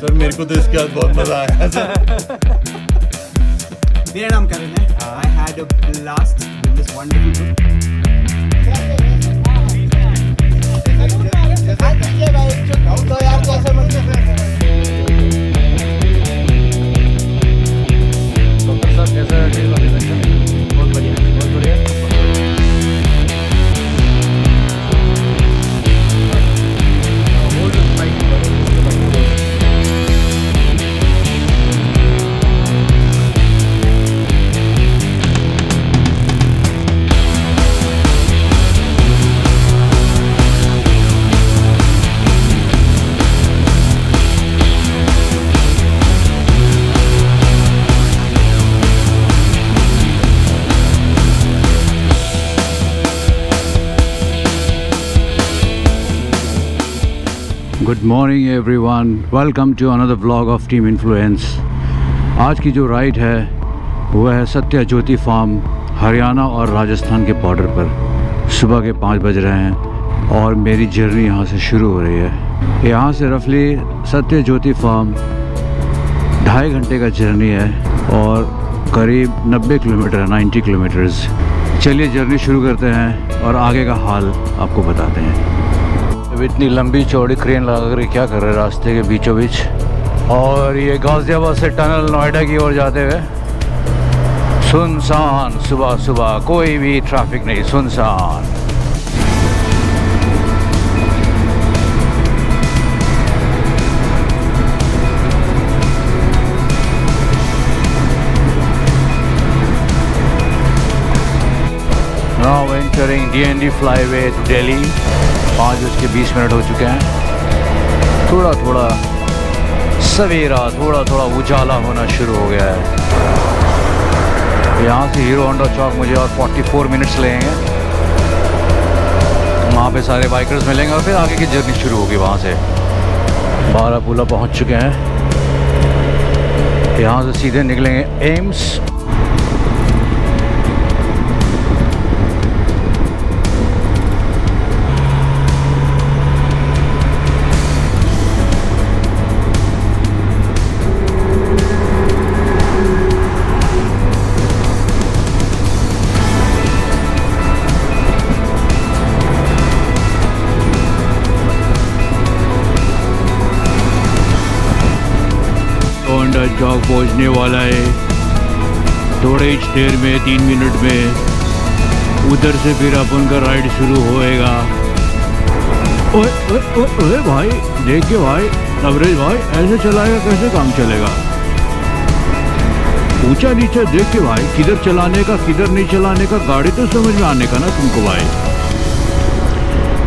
Sir मेरे को तो इसके बाद बहुत मजा आया सर। मेरा नाम करण है। I had a blast with this wonderful group. Good morning everyone, welcome to another vlog of team influence. आज की जो राइड है वो है सत्या ज्योति फार्म, हरियाणा और राजस्थान के बॉर्डर पर। सुबह के 5 बज रहे हैं और मेरी जर्नी यहाँ से शुरू हो रही है। यहाँ से रफली सत्या ज्योति फार्म 2.5 घंटे का जर्नी है और करीब 90 किलोमीटर 90 किलोमीटर्स। चलिए जर्नी शुरू करते हैं और आगे का हाल आपको बताते हैं। अब इतनी लंबी चौड़ी क्रेन लगा कर क्या कर रहे हैं रास्ते के बीचों बीच। और ये गाजियाबाद से टनल नोएडा की ओर जाते हुए सुनसान, सुबह सुबह कोई भी ट्रैफिक नहीं, सुनसान। Now entering DND flyway to Delhi। 5:20 हो चुके हैं। थोड़ा थोड़ा सवेरा, थोड़ा थोड़ा उजाला होना शुरू हो गया है। यहाँ से हीरो होंडा चौक मुझे और 44 मिनट्स लगेंगे। वहाँ पे सारे बाइकर्स मिलेंगे और फिर आगे की जर्नी शुरू होगी। वहाँ से बारापुला पहुँच चुके हैं। यहाँ से सीधे निकलेंगे एम्स। होंडा चौक पहुंचने वाला है थोड़े ही देर में, 3 मिनट में। उधर से फिर अपन का राइड शुरू होएगा। ओए ओए ओए ओए भाई, देख के भाई, अवरेज भाई ऐसे चलाएगा कैसे काम चलेगा? ऊंचा नीचा देख के भाई, किधर चलाने का किधर नहीं चलाने का, गाड़ी तो समझ में आने का ना तुमको भाई।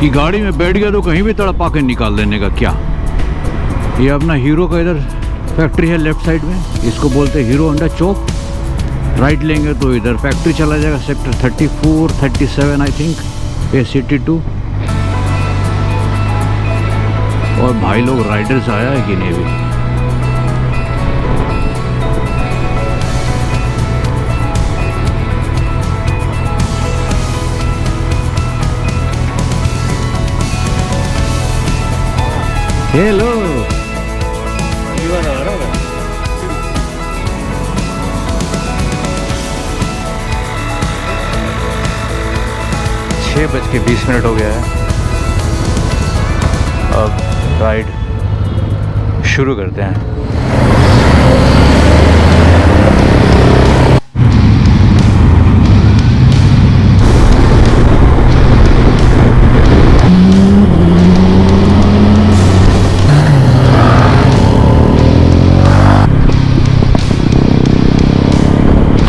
कि गाड़ी में बैठ गया तो कहीं भी तड़पा के निकाल देने का क्या? ये अपना हीरो का इधर फैक्ट्री है लेफ्ट साइड में, इसको बोलते हैं हीरो होंडा चौक। राइट लेंगे तो इधर फैक्ट्री चला जाएगा, सेक्टर 34, 37 आई थिंक, A62। और भाई लोग राइडर्स आया है कि नहीं भी? हेलो 6:20 हो गया है। अब राइड शुरू करते हैं।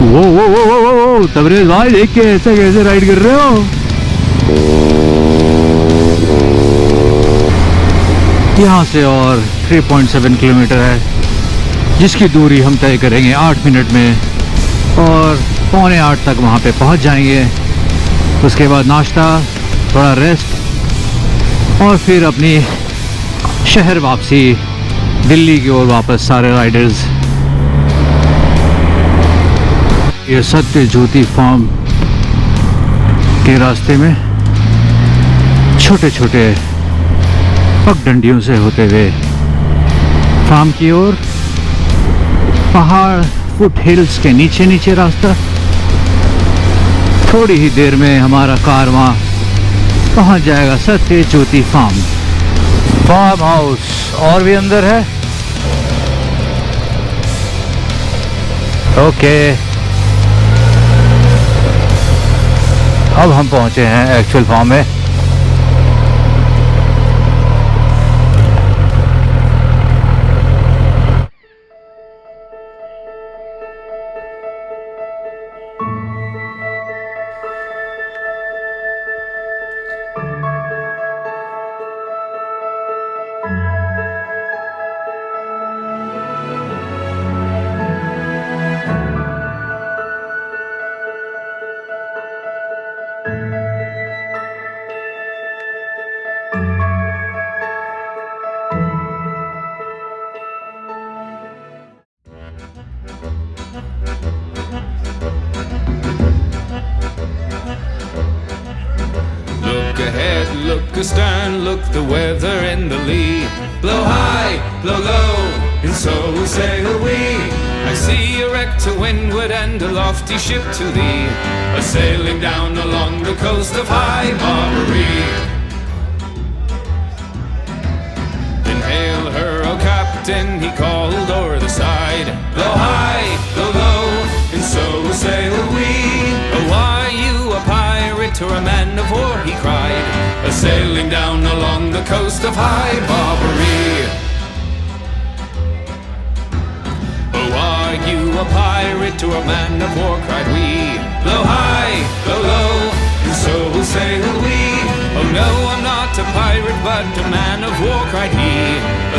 वो तबरेज भाई, देख के ऐसे कैसे राइड कर रहे हो? यहाँ से और 3.7 किलोमीटर है, जिसकी दूरी हम तय करेंगे 8 मिनट में और 7:45 तक वहाँ पे पहुँच जाएंगे। उसके बाद नाश्ता, थोड़ा रेस्ट और फिर अपनी शहर वापसी दिल्ली की ओर वापस सारे राइडर्स। ये सत्य ज्योति फार्म के रास्ते में छोटे छोटे पगडंडियों से होते हुए फार्म की ओर। पहाड़ फुट हिल्स के नीचे नीचे रास्ता। थोड़ी ही देर में हमारा कारवां पहुंच जाएगा सत्य ज्योति फार्म हाउस। और भी अंदर है। ओके, अब हम पहुंचे हैं एक्चुअल फार्म में। Look ahead, look astern, look the weather in the lee. Blow high, blow low, and so sail we. I see a wreck to windward and a lofty ship to thee, a sailing down along the coast of High Barbary. Then hail her, O captain, he called o'er the side. Blow high, blow low, and so sail we. Oh, are you a pirate or a man of war, he cried, a sailing down along the coast of High Barbary. Oh, are you a pirate or a man of war, cried we. Blow high, blow low, and so sail we. Oh no, I'm not a pirate but a man of war, cried he,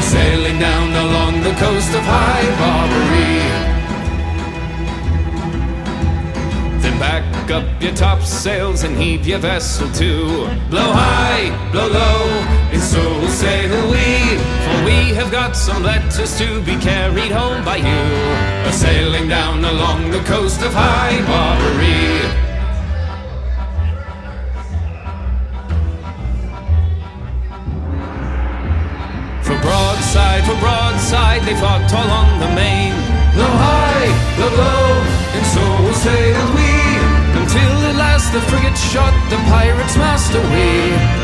a sailing down along the coast of High Barbary. Then back up your topsails and heave your vessel to. Blow high, blow low, and so sail we. For we have got some letters to be carried home by you, a sailing down along the coast of High Barbary. For broadside, they fought all on the main. Blow high, blow low, and so sailed we, until at last the frigate shot the pirates' master we,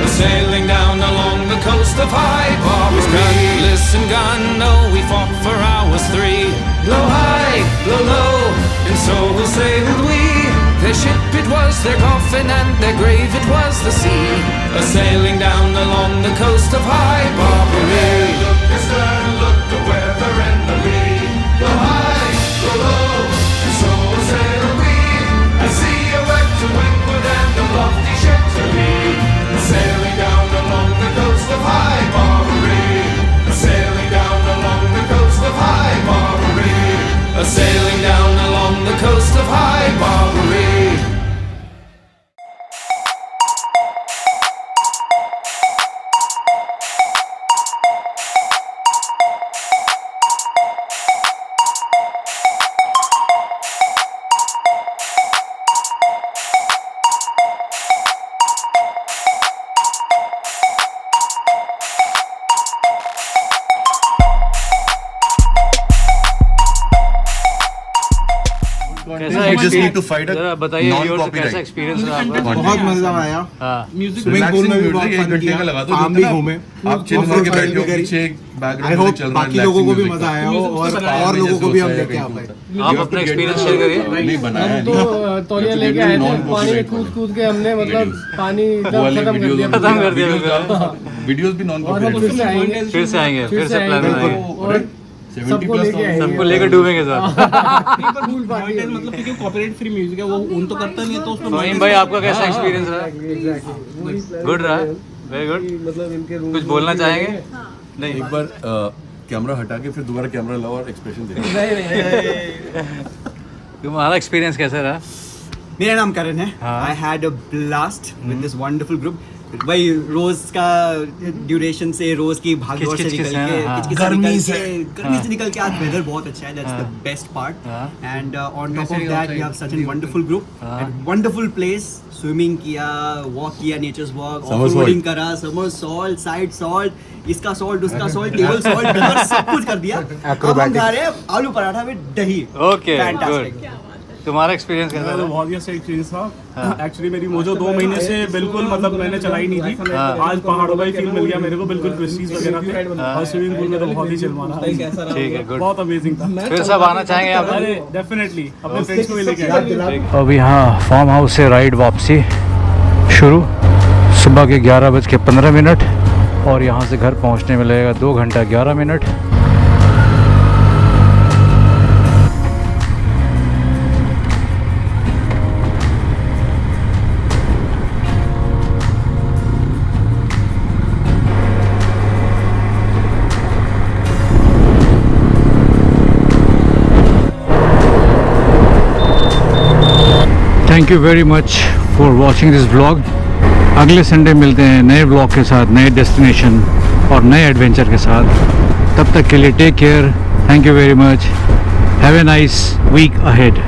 a sailing down along the coast of High Barbary. With cutlass and gun, no, we fought for hours 3. Blow high, blow low, and so sailed we. Their ship it was, their coffin, and their grave it was the sea, a sailing down along the coast of High Barbary. Look astern, look the weather and the lee. Blow high, blow low, and so sail we. I see a wreck to windward and a lofty ship to lee, a sailing down along the coast of High Barbary, a sailing down along the coast of High Barbary, a sailing down along the coast of High Barbary. कैसा You just need to fight a जरा बताइए viewers को non-copyright. कैसा experience रहा आपका? बहुत मजा आया। हाँ, स्विमिंग पूल में भी बहुत फन किया, फार्म भी घूमे, आप चिल करके बैठे हो, पीछे आई बैकग्राउंड होप में चल रहा है, बाकी लोगों को भी मजा आया हो और लोगों को भी हम लेके आ पाए। आप अपना एक्सपीरियंस शेयर करिए। नहीं बनाया हम तो तौलिया लेके आए थे, पानी में कूद कूद के हमने मतलब पानी एकदम खत्म कर दिया। वीडियोस भी नॉन और हम फिर से आएंगे, फिर से आएंगे, फिर से प्लान बनाएंगे और सबको लेके आएंगे, सबको लेकर डूबेंगे सर। फुल पार्टी मतलब क्योंकि कॉपीराइट फ्री म्यूजिक है वो उन तो करता नहीं है, तो उसमें फहीम भाई आपका कैसा एक्सपीरियंस रहा? एग्जैक्टली गुड रहा, वेरी गुड। मतलब इनके रूम कुछ बोलना चाहेंगे? नहीं, एक बार कैमरा हटा के फिर दोबारा कैमरा लाओ और एक्सप्रेशन दे। तुम्हारा एक्सपीरियंस कैसा रहा? मेरा नाम करण है। हाँ। I had a blast with this wonderful group. भाई रोज का ड्यूरेशन से, रोज की भागदौड़ से निकल के, गर्मी से निकल के आज वेदर बहुत अच्छा है। That's the best part. And on top of that we have such an wonderful group, wonderful place. Swimming किया, वॉक किया, नेचर्स वॉक, ऑफ रोडिंग करा, समरसॉल्ट, साइड सॉल्ट, इसका सॉल्ट उसका सॉल्ट टेबल सॉल्ट सब कुछ कर दिया। अब हम खा रहे हैं आलू पराठा में दही। Okay Fantastic. गुड। तुम्हारा एक्सपीरियंस कैसा मेरा तो था? बहुत ही अच्छा एक्सपीरियंस था। एक्चुअली मेरी मोजो 2 महीने से बिल्कुल मतलब मैंने चलाई नहीं थी। आज पहाड़ों का ही फील मिल गया मेरे को, बिल्कुल क्रिस्टीज वगैरह थे और स्विमिंग पूल में तो बहुत ही चिल मारा। ठीक है गुड। बहुत अमेजिंग था। फिर सब आना चाहेंगे यहाँ पर? अरे डेफिनेटली अपने फ्रेंड्स को भी लेके आए। अब यहाँ फार्म हाउस से राइड वापसी शुरू, सुबह के 11:15 और यहाँ से घर पहुँचने में लगेगा 2 घंटा 11 minute. Thank you very much for watching this vlog. अगले संडे मिलते हैं नए व्लॉग के साथ, नए डेस्टिनेशन और नए एडवेंचर के साथ। तब तक के लिए take care, thank you very much, have a nice week ahead.